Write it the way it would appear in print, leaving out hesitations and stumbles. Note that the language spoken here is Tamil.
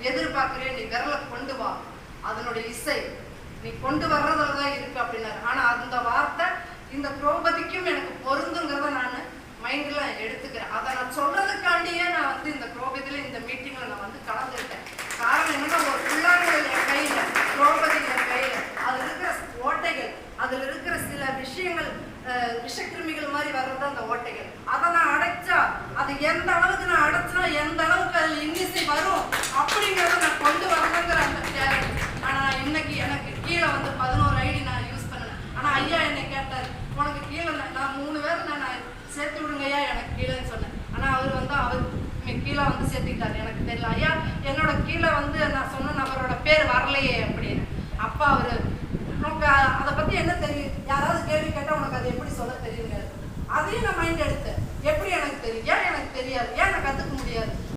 எதிர்பார்க்கிறேன், நீ விரலை கொண்டு வா, அதனுடைய இசை நீ கொண்டு வர்றதுல தான் இருக்கு அப்படின்னாரு. ஆனா அந்த வார்த்தை இந்த திரௌபதிக்கும் எனக்கு பொருந்துங்கிறத நான் மைண்ட்ல எடுத்துக்கிறேன். அதை நான் சொல்றதுக்காண்டியே நான் வந்து இந்த திரௌபதியில இந்த மீட்டிங்ல நான் வந்து கலந்துக்கிட்டேன். காரணம் என்னன்னா, ஒரு புல்லாங்குழல் என் கையில, திரௌபதி என் கையில, அதுல இருக்கிற ஓட்டைகள், அதுல இருக்கிற சில விஷயங்கள் விஷக்கிருமிகள் மாதிரி வர்றது அந்த ஓட்டைகள். அதை நான் அடைச்சா அது எந்த அளவுக்கு நான் அடைச்சா எந்த அளவுக்கு அதில் இன்னிசை வரும் அப்படிங்கிறத நான் கொண்டு வரணுங்கிற அந்த டேலண்ட். ஆனா இன்னைக்கு எனக்கு கீழே வந்து 11 ஐடி நான் யூஸ் பண்ணேன். ஆனா ஐயா என்னை கேட்டார், உனக்கு கீழே நான் 3 பேர் நான் சேர்த்து விடுங்க ஐயா எனக்கு கீழேன்னு சொன்னேன். ஆனா அவர் கீழே வந்து சேர்த்துக்கிட்டாரு. எனக்கு தெரியல ஐயா, என்னோட கீழே வந்து நான் சொன்ன நபரோட பேர் வரலையே அப்படின்னு. அப்பா அவரு, உனக்கு அதை பத்தி என்ன தெரியும், யாராவது கேள்வி கேட்டா உனக்கு அதை எப்படி சொல்ல தெரியுங்க, அதையும் நான் மைண்ட் எடுத்தேன். எப்படி எனக்கு தெரியும், ஏன் எனக்கு தெரியாது, ஏன் நான் கத்துக்க முடியாது.